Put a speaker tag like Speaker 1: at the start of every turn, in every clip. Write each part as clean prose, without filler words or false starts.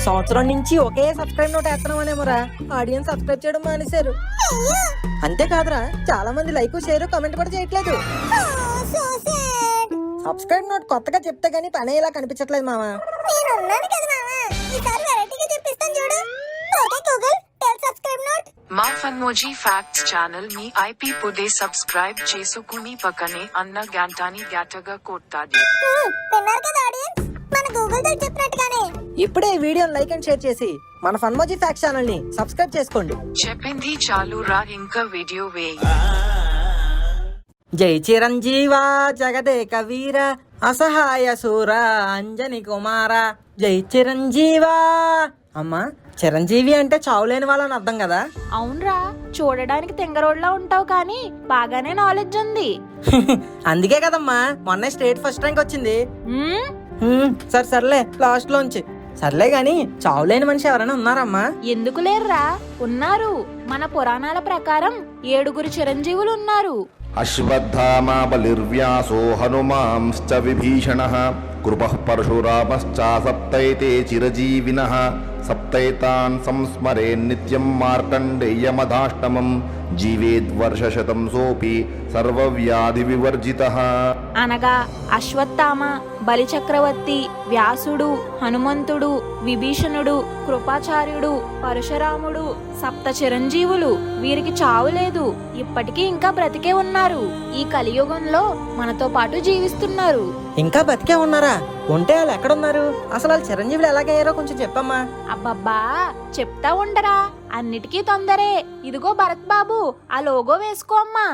Speaker 1: సంవత్సరం నుంచి ఒకే subscribe note వేస్తున్నామనేమోరా audience subscribe చేయడం మానేశారు. అంతేకాదురా చాలా మంది లైక్ షేర్ కమెంట్ కూడా చేయట్లేదు. సబ్స్క్రైబ్ నోట్ కొత్తగా చెప్తే గానీ పని ఇలా కనిపించట్లేదు మామ.
Speaker 2: మా ఫన్మోజీ ఫ్యాక్ట్స్ ఛానల్ మీ ఐపీ పుడే సబ్స్క్రైబ్ చేసుకుని పక్కనే అన్న గంటని గంటగా కొట్టాలి.
Speaker 1: ఇప్పుడే ఈ వీడియోని లైక్ అండ్ షేర్ చేసి మన ఫన్మోజీ ఫ్యాక్ట్స్ ఛానల్ ని సబ్స్క్రైబ్ చేసుకోండి.
Speaker 2: చెప్పింది చాలు రా, ఇంకా వీడియో వేయి.
Speaker 1: జై చిరంజీవా జగదేక వీర అసహాయ సూర అంజని కుమార. జై చిరంజీవా. అమ్మా, చిరంజీవి అంటే చావులేని వాళ్ళని అర్థం కదా?
Speaker 3: అవునరా, చూడడానికి తెంగరోడ్లా ఉంటావు కానీ బాగానే నాలెడ్జ్ ఉంది.
Speaker 1: అందుకే కదమ్మా మొన్న స్టేట్ ఫస్ట్ ర్యాంక్ వచ్చింది. సర్లే లాస్ట్ లోంచి సర్లే గాని చావులేని మనిషి ఎవరైనా ఉన్నారమ్మా?
Speaker 3: ఎందుకు లేరురా, ఉన్నారు. మన పురాణాల ప్రకారం 7 చిరంజీవులు ఉన్నారు.
Speaker 4: అశ్వత్థామా బలిర్వ్యాసో హనుమాంశ్చ విభీషణః కృపః పరశురామశ్చ సప్తైతే చిరజీవినః సప్తైతాన్ సంస్మరేన్నిత్యం మార్కండేయమధాష్టమం జీవేద్వర్షశతం సోపి సర్వవ్యాధి వివర్జితః.
Speaker 3: అనగా అశ్వత్థామ, బలిచక్రవర్తి, వ్యాసుడు, హనుమంతుడు, విభీషణుడు, కృపాచార్యుడు, పరశురాముడు 7 చిరంజీవులు. వీరికి చావు లేదు, ఇప్పటికీ ఇంకా బ్రతికే ఉన్నారు. ఈ కలియుగంలో మనతో పాటు జీవిస్తున్నారు.
Speaker 1: ఇంకా బతికే ఉన్నారా? ఉంటే వాళ్ళు ఎక్కడున్నారు? అసలు వాళ్ళు చిరంజీవులు ఎలాగయ్యారో కొంచెం చెప్పమ్మా.
Speaker 3: అబ్బబ్బా, చెప్తా ఉండరా, అన్నిటికీ తొందరే. ఇదిగో భరత్ బాబు, ఆ లోగో వేసుకో అమ్మా.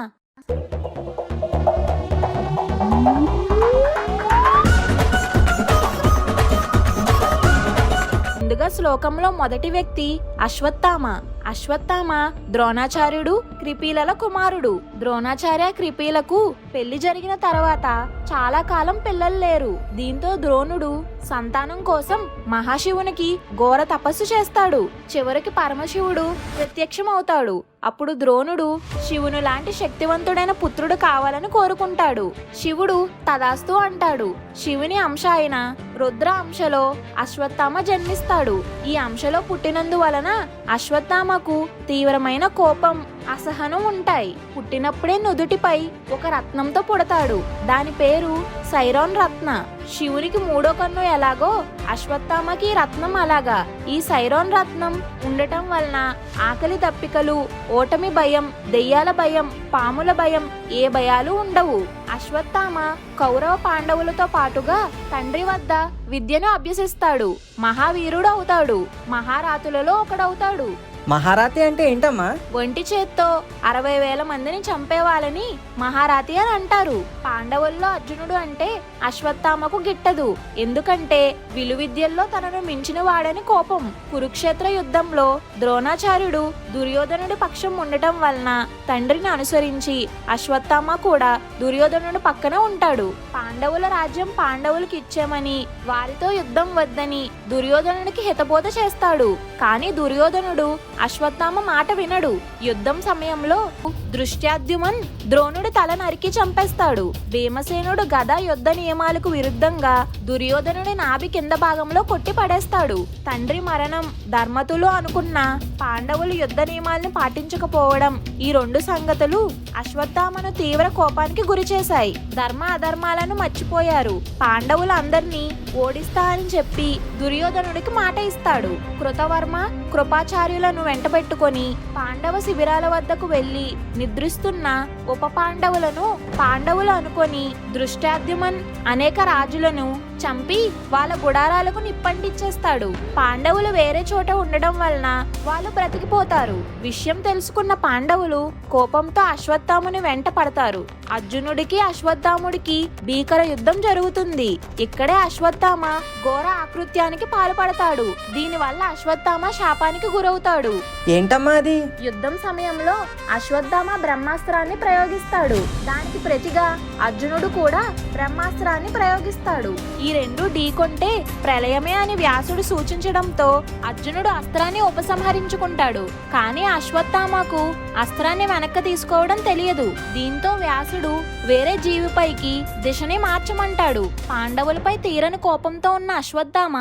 Speaker 3: ముందుగా శ్లోకంలో మొదటి వ్యక్తి అశ్వత్థామ. అశ్వత్థామ ద్రోణాచార్యుడు, కృపీలల కుమారుడు. ద్రోణాచార్య కృపీలకు పెళ్లి జరిగిన తర్వాత చాలా కాలం పిల్లలు లేరు. దీంతో ద్రోణుడు సంతానం కోసం మహాశివునికి ఘోర తపస్సు చేస్తాడు. చివరికి పరమశివుడు ప్రత్యక్షమవుతాడు. అప్పుడు ద్రోణుడు శివుని లాంటి శక్తివంతుడైన పుత్రుడు కావాలని కోరుకుంటాడు. శివుడు తదాస్తు అంటాడు. శివుని అంశ అయిన రుద్ర అంశలో అశ్వత్థామ జన్మిస్తాడు. ఈ అంశలో పుట్టినందువలన అశ్వత్థామకు తీవ్రమైన కోపం, అసహనం ఉంటాయి. పుట్టినప్పుడే నుదుటిపై ఒక రత్నంతో పుడతాడు. దాని పేరు సైరాన్ రత్న. శివునికి 3వ కన్ను ఎలాగో అశ్వత్థామకి రత్నం అలాగా. ఈ సైరాన్ రత్నం ఉండటం వలన ఆకలి దప్పికలు, ఓటమి భయం, దెయ్యాల భయం, పాముల భయం, ఏ భయాలు ఉండవు. అశ్వత్థామ కౌరవ పాండవులతో పాటుగా తండ్రి వద్ద విద్యను అభ్యసిస్తాడు. మహావీరుడు అవుతాడు. మహారాతులలో ఒకడవుతాడు.
Speaker 1: మహారాతి అంటే ఏంటమ్మా?
Speaker 3: ఒంటి చేత్తో 60,000 మందిని చంపేవాళ్ళని మహారాతి అని అంటారు. పాండవుల్లో అర్జునుడు అంటే అశ్వత్థామకు గిట్టదు. ఎందుకంటే విలువిద్యల్లో తనను మించిన వాడని కోపం. కురుక్షేత్ర యుద్ధంలో ద్రోణాచార్యుడు దుర్యోధనుడి పక్షం ఉండటం వలన తండ్రిని అనుసరించి అశ్వత్థామ కూడా దుర్యోధనుడి పక్కన ఉంటాడు. పాండవుల రాజ్యం పాండవులకి ఇచ్చామని, వారితో యుద్ధం వద్దని దుర్యోధనుడికి హితబోధ చేస్తాడు. కానీ దుర్యోధనుడు అశ్వత్థామ మాట వినడు. యుద్ధం సమయంలో దృష్ట్యాద్యుమన్ ద్రోణుడి తల నరికి చంపేస్తాడు. భీమసేనుడు గద యుద్ధ నియమాలకు విరుద్ధంగా దుర్యోధనుడి నాభి కింద భాగంలో కొట్టి పడేస్తాడు. తండ్రి మరణం ధర్మతులు అనుకున్న పాండవులు యుద్ధ నియమాలను పాటించకపోవడం, ఈ 2 సంగతులు అశ్వత్థామను తీవ్ర కోపానికి గురి చేశాయి. ధర్మ అధర్మాలను మర్చిపోయారు. పాండవులు అందరినీ ఓడిస్తా అని చెప్పి దుర్యోధనుడికి మాట ఇస్తాడు. కృతవర్మ, కృపాచార్యులను వెంటబెట్టుకొని పాండవ శిబిరాల వద్దకు వెళ్లి నిద్రిస్తున్న ఉప పాండవులను పాండవులు అనుకొని దృష్టాద్యుమన్ అనేక రాజులను చంపి వాళ్ళ గుడారాలకు నిప్పంటిచ్చేస్తాడు. పాండవులు వేరే చోట ఉండడం వలన వాళ్ళు బ్రతికిపోతారు. విషయం తెలుసుకున్న పాండవులు కోపంతో అశ్వత్థాముని వెంట పడతారు. అర్జునుడికి అశ్వత్థాముడికి భీకర యుద్ధం జరుగుతుంది. ఇక్కడే అశ్వత్థామ ఘోర ఆకృత్యానికి పాల్పడతాడు. దీనివల్ల అశ్వత్థామ శాపానికి గురవుతాడు.
Speaker 1: ఏంటమ్మా అది?
Speaker 3: యుద్ధం సమయంలో అశ్వత్థామ బ్రహ్మాస్త్రాన్ని ప్రయోగిస్తాడు. దానికి ప్రతిగా అర్జునుడు కూడా బ్రహ్మాస్త్రాన్ని ప్రయోగిస్తాడు. ఈ 2 ఢీకొంటే ప్రళయమే అని వ్యాసుడు సూచించడంతో అర్జునుడు అస్త్రాన్ని ఉపసంహరించుకుంటాడు. కానీ అశ్వత్థామకు అస్త్రాన్ని వెనక్కి తీసుకోవడం తెలియదు. దీంతో వ్యాసుడు వేరే జీవిపైకి దిశని మార్చమంటాడు. పాండవులపై తీరని కోపంతో ఉన్న అశ్వత్థామ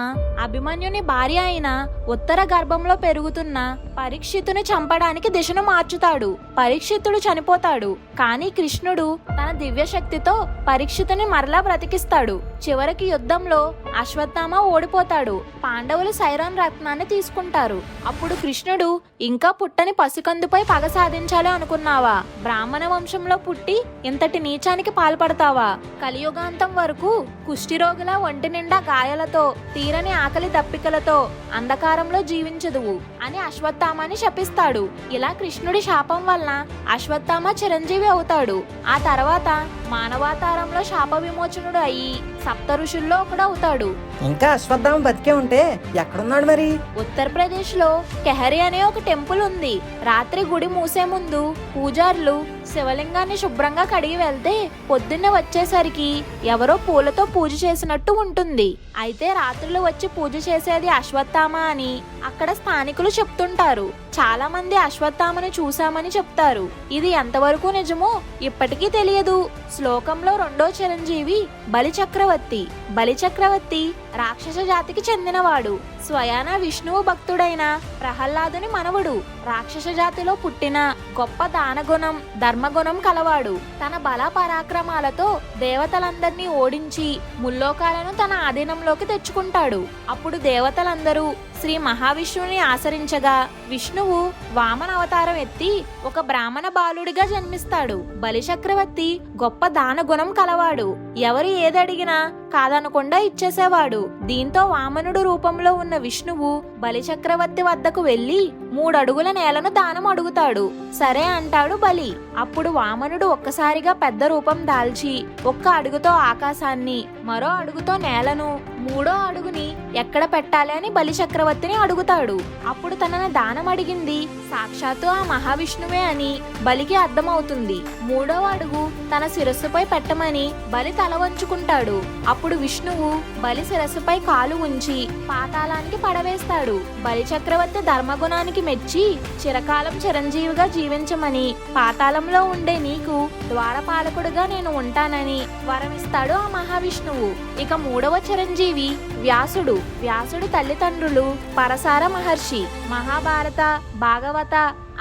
Speaker 3: అభిమన్యుని భార్య అయిన ఉత్తర గర్భంలో పెరుగుతున్న పరీక్షితుని చంపడానికి దిశను మార్చుతాడు. పరీక్షితుడు చనిపోతాడు. కానీ కృష్ణుడు తన దివ్య శక్తితో పరీక్షితుని మరలా బ్రతికిస్తాడు. చివరికి యుద్ధంలో అశ్వత్థామ ఓడిపోతాడు. పాండవులు సైరాన్ రత్నాన్ని తీసుకుంటారు. అప్పుడు కృష్ణుడు, ఇంకా పుట్టని పసికందుపై పగ సాధించాలి అనుకున్నావా? బ్రాహ్మణ వంశంలో పుట్టి ఇంతటి నీచానికి పాల్పడతావా? కలియుగాంతం వరకు కుష్ఠిరోగుల ఒంటి నిండా గాయాలతో తీరని ఆకలి దప్పికలతో అంధకారంలో జీవించదువు అని అశ్వత్థామని శపిస్తాడు. ఇలా కృష్ణుడి శాపం వలన అశ్వత్థామ చిరంజీవి అవుతాడు. ఆ తర్వాత మానవాతారంలో శాప విమోచనుడు అయ్యి సప్త ఋషుల్లో ఒకడవుతాడు.
Speaker 1: ఇంకా అశ్వత్థామ బతికే ఉంటే ఎక్కడున్నాడు మరి?
Speaker 3: ఉత్తరప్రదేశ్ లో కెహరి అనే ఒక టెంపుల్ ఉంది. రాత్రి గుడి మూసే ముందు పూజారులు శివలింగాన్ని శుభ్రంగా కడిగి వెళ్తే పొద్దున్న వచ్చేసరికి ఎవరో పూలతో పూజ చేసినట్టు ఉంటుంది. అయితే రాత్రులు వచ్చి పూజ చేసేది అశ్వత్థామ అని అక్కడ స్థానికులు చెప్తుంటారు. చాలా మంది అశ్వత్థామను చూశామని చెప్తారు. ఇది ఎంతవరకు నిజమో ఇప్పటికీ తెలియదు. శ్లోకంలో రెండో చిరంజీవి బలిచక్రవర్తి. బలిచక్రవర్తి రాక్షస జాతికి చెందినవాడు. స్వయాన విష్ణువు భక్తుడైన ప్రహ్లాదుని మనవడు. రాక్షస జాతిలో పుట్టిన గొప్ప దానగుణం ధర్మగుణం కలవాడు. తన బల పరాక్రమాలతో దేవతలందరినీ ఓడించి ముల్లోకాలను తన ఆధీనంలోకి తెచ్చుకుంటాడు. అప్పుడు దేవతలందరూ శ్రీ మహావిష్ణువుని ఆచరించగా విష్ణువు వామన అవతారం ఎత్తి ఒక బ్రాహ్మణ బాలుడిగా జన్మిస్తాడు. బలిచక్రవర్తి గొప్ప దానగుణం కలవాడు. ఎవరు ఏదడిగినా కాదనకుండా ఇచ్చేసేవాడు. దీంతో వామనుడు రూపంలో ఉన్న విష్ణువు బలిచక్రవర్తి వద్దకు వెళ్లి 3 అడుగుల నేలను దానం అడుగుతాడు. సరే అంటాడు బలి. అప్పుడు వామనుడు ఒక్కసారిగా పెద్ద రూపం దాల్చి 1 అడుగుతో ఆకాశాన్ని, మరో అడుగుతో నేలను, 3వ అడుగుని ఎక్కడ పెట్టాలి అని బలిచక్రవర్తిని అడుగుతాడు. అప్పుడు తనను దానం అడిగింది సాక్షాత్తు ఆ మహావిష్ణువే అని బలికి అర్థమవుతుంది. 3వ అడుగు తన శిరస్సుపై పెట్టమని బలి తల వంచుకుంటాడు. అప్పుడు విష్ణువు బలి శిరస్సుపై కాలు ఉంచి పాతాళానికి పడవేస్తాడు. బలిచక్రవర్తి ధర్మగుణానికి మెచ్చి చిరకాలం చిరంజీవిగా జీవించమని, పాతాళంలో ఉండే నీకు ద్వారపాలకుడుగా నేను ఉంటానని వరమిస్తాడు ఆ మహావిష్ణువు. ఇక 3వ చిరంజీవి వ్యాసుడు. వ్యాసుడి తల్లిదండ్రులు పరసార మహర్షి. మహాభారత, భాగవత,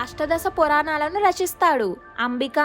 Speaker 3: అష్టదశ పురాణాలను రచిస్తాడు. అంబిక,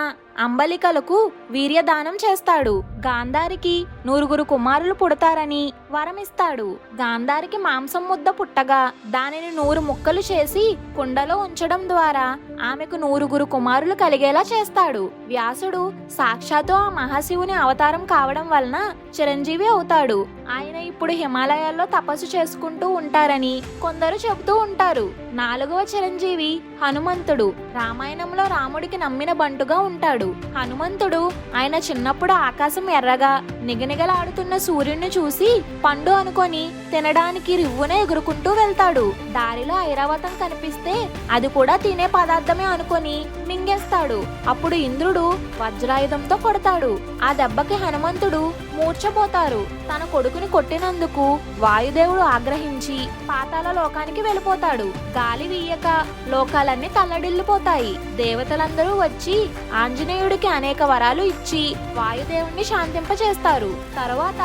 Speaker 3: అంబలికలకు వీర్యదానం చేస్తాడు. గాంధారికి 9 కుమారులు పుడతారని వరమిస్తాడు. గాంధారికి మాంసం ముద్ద పుట్టగా దానిని 100 ముక్కలు చేసి కుండలో ఉంచడం ద్వారా ఆమెకు 9 కుమారులు కలిగేలా చేస్తాడు. వ్యాసుడు సాక్షాత్తు ఆ మహాశివుని అవతారం కావడం వలన చిరంజీవి అవుతాడు. ఆయన ఇప్పుడు హిమాలయాల్లో తపస్సు చేసుకుంటూ ఉంటారని కొందరు చెబుతూ ఉంటారు. 4వ చిరంజీవి హనుమంతుడు. రామాయణంలో రాముడికి నమ్మిన బంటుగా ఉంటాడు. హనుమంతుడు ఆయన చిన్నప్పుడు ఆకాశం ఎర్రగా నిగనిగలాడుతున్న సూర్యుడిని చూసి పండు అనుకొని తినడానికి రివ్వున ఎగురుకుంటూ వెళ్తాడు. దారిలో ఐరావతం కనిపిస్తే అది కూడా తినే పదార్థమే అనుకొని మింగేస్తాడు. అప్పుడు ఇంద్రుడు వజ్రాయుధంతో కొడతాడు. ఆ దెబ్బకి హనుమంతుడు మూర్ఛపోతారు. తన కొడుకుని కొట్టినందుకు వాయుదేవుడు ఆగ్రహించి పాతాళ లోకానికి వెళ్ళిపోతాడు. గాలి వీయక లోకాలన్నీ తల్లడిల్లిపోతాయి. దేవతలందరూ వచ్చి ఆంజనేయుడికి అనేక వరాలు ఇచ్చి వాయుదేవుణ్ణి శాంతింపచేస్తారు. తరువాత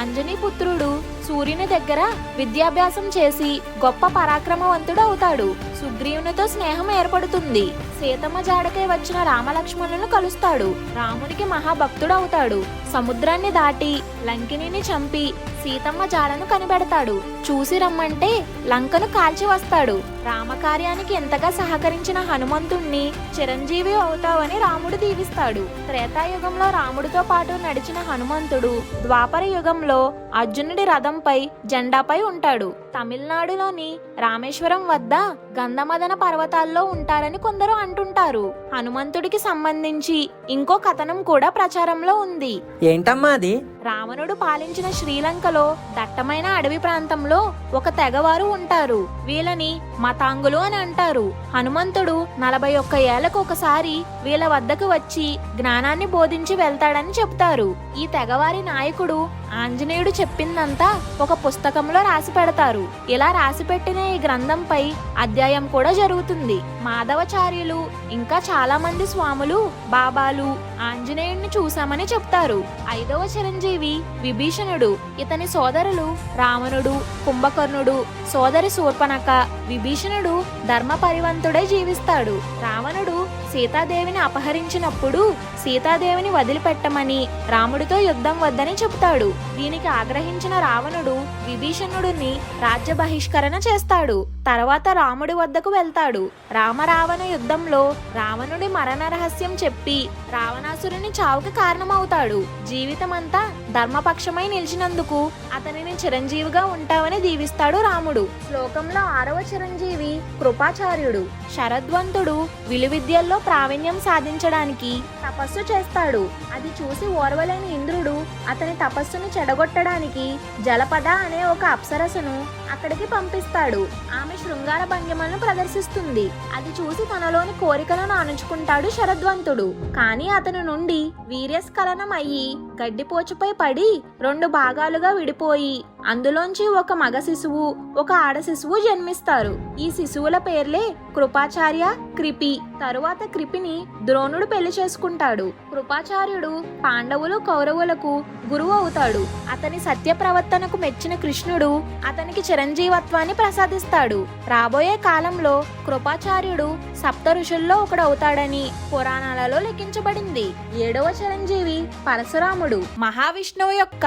Speaker 3: అంజనీ పుత్రుడు సూర్యుని దగ్గర విద్యాభ్యాసం చేసి గొప్ప పరాక్రమవంతుడు అవుతాడు. సుగ్రీవునితో స్నేహం ఏర్పడుతుంది. సీతమ్మ జాడకై వచ్చిన రామలక్ష్మణులను కలుస్తాడు. రాముడికి మహాభక్తుడు అవుతాడు. సముద్రాన్ని దాటి లంకిని చంపి సీతమ్మ జాడను కనిపెడతాడు. చూసి రమ్మంటే లంకను కాల్చి వస్తాడు. రామకార్యానికి ఎంతగా సహకరించిన హనుమంతుణ్ణి చిరంజీవి అవుతావని రాముడు దీవిస్తాడు. త్రేతాయుగంలో రాముడితో పాటు నడిచిన హనుమంతుడు ద్వాపర యుగంలో అర్జునుడి రథంపై జెండాపై ఉంటాడు. తమిళనాడులోని రామేశ్వరం వద్ద గంధమదన పర్వతాల్లో ఉంటారని కొందరు అంటుంటారు. హనుమంతుడికి సంబంధించి ఇంకో కథనం కూడా ప్రచారంలో ఉంది.
Speaker 1: ఏంటమ్మా అది?
Speaker 3: రావణుడు పాలించిన శ్రీలంకలో దట్టమైన అడవి ప్రాంతంలో ఒక తెగవారు ఉంటారు. వీళ్ళని మతాంగులు అని అంటారు. హనుమంతుడు 41 ఏళ్లకు ఒకసారి వీళ్ళ వద్దకు వచ్చి జ్ఞానాన్ని బోధించి వెళ్తాడని చెప్తారు. ఈ తెగవారి నాయకుడు ఆంజనేయుడు చెప్పిందంతా ఒక పుస్తకంలో రాసి పెడతారు. ఇలా రాసిపెట్టిన ఈ గ్రంథంపై అధ్యాయం కూడా జరుగుతుంది. మాధవచార్యులు ఇంకా చాలా మంది స్వాములు, బాబాలు ఆంజనేయుడిని చూశామని చెప్తారు. 5వ చిరంజీవి విభీషణుడు. ఇతని సోదరులు రావణుడు, కుంభకర్ణుడు, సోదరి శూర్పణఖ. విభీషణుడు ధర్మ పరివంతుడై జీవిస్తాడు. రావణుడు సీతాదేవిని అపహరించినప్పుడు సీతాదేవిని వదిలిపెట్టమని రాముడితో యుద్ధం వద్దని చెప్తాడు. దీనికి ఆగ్రహించిన రావణుడు విభీషణుడిని రాజ్య బహిష్కరణ చేస్తాడు. తర్వాత రాముడి వద్దకు వెళ్తాడు. రామరావణ యుద్ధంలో రావణుడి మరణ రహస్యం చెప్పి రావణాసురుని చావుకి కారణమవుతాడు. జీవితమంతా ధర్మపక్షమై నిలిచినందుకు అతనిని చిరంజీవిగా ఉంటావని దీవిస్తాడు రాముడు. శ్లోకంలో 6వ చిరంజీవి కృపాచార్యుడు. శరద్వంతుడు విలువిద్యల్లో ప్రావీణ్యం సాధించడానికి తపస్సు చేస్తాడు. అది చూసి ఓర్వలేని ఇంద్రుడు అతని తపస్సును చెడగొట్టడానికి జలపద అనే ఒక అప్సరసను అక్కడికి పంపిస్తాడు. ఆమె శృంగార భంగిమలను ప్రదర్శిస్తుంది. అది చూసి తనలోని కోరికలను అణుచుకుంటాడు శరద్వంతుడు. కానీ అతని నుండి వీర్యస్ఖలనం అయ్యి గడ్డిపోచుపై పడి 2 భాగాలుగా విడిపోయి అందులోంచి ఒక మగ శిశువు, ఒక ఆడ శిశువు జన్మిస్తారు. ఈ శిశువుల పేర్లే కృపాచార్య, కృపి. తరువాత కృపిని ద్రోణుడు పెళ్లి చేసుకుంటాడు. కృపాచార్యుడు పాండవులు, కౌరవులకు గురువు అవుతాడు. అతని సత్య ప్రవర్తనకు మెచ్చిన కృష్ణుడు అతనికి చిరంజీవత్వాన్ని ప్రసాదిస్తాడు. రాబోయే కాలంలో కృపాచార్యుడు సప్త ఋషుల్లో ఒకడవుతాడని పురాణాలలో లిఖించబడింది. 7వ చిరంజీవి పరశురాముడు. మహావిష్ణువు యొక్క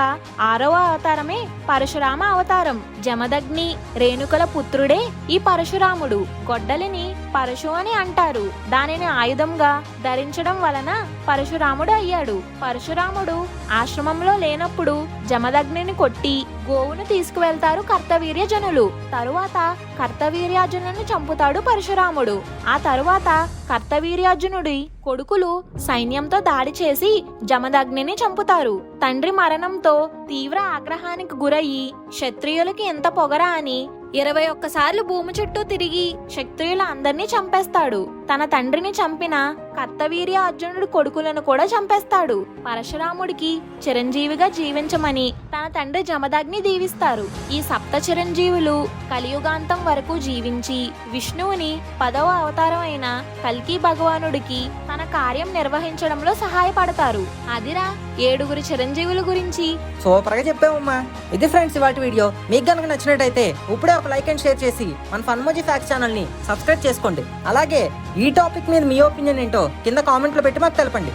Speaker 3: 6వ అవతారమే పరశురామ అవతారం. జమదగ్ని, రేణుకల పుత్రుడే ఈ పరశురాముడు. గొడ్డలిని పరశు అని అంటారు. దానిని ఆయుధంగా ధరించడం వలన పరశురాముడు అయ్యాడు. పరశురాముడు ఆశ్రమంలో లేనప్పుడు జమదగ్నిని కొట్టి గోవును తీసుకువెళ్తారు కర్తవీర్యజనులు. తరువాత కర్తవీర్యార్జునుని చంపుతాడు పరశురాముడు. ఆ తరువాత కర్తవీర్యార్జునుడి కొడుకులు సైన్యంతో దాడి చేసి జమదగ్నిని చంపుతారు. తండ్రి మరణంతో తీవ్ర ఆగ్రహానికి గురయ్యి క్షత్రియులకి ఎంత పొగరా అని 21 సార్లు భూమి చుట్టూ తిరిగి క్షత్రియుల అందరినీ చంపేస్తాడు. తన తండ్రిని చంపిన కర్తవీర్య అర్జునుడి కొడుకులను కూడా చంపేస్తాడు. పరశురాముడికి చిరంజీవిగా జీవించమని తన తండ్రి జమదగ్ని దీవిస్తారు. ఈ సప్త చిరంజీవులు కలియుగాంతం వరకు జీవించి విష్ణువుని 10వ అవతారం అయిన కల్కి భగవానుడికి తన కార్యం నిర్వహించడంలో సహాయపడతారు. అదిరా 7గురు చిరంజీవుల గురించి.
Speaker 1: సూపర్ గా చెప్పావమ్మా. ఇది ఫ్రెండ్స్ ఇవాళ వీడియో. మీకు గనుక నచ్చినట్టయితే ఇప్పుడే ఒక లైక్ అండ్ షేర్ చేసి మన ఫన్మోజీ ఫ్యాక్ట్స్ ఛానల్ ని సబ్స్క్రైబ్ చేసుకోండి. అలాగే ఈ టాపిక్ మీద మీ ఒపీనియన్ ఏంటో కింద కామెంట్లో పెట్టి మాకు తెలపండి.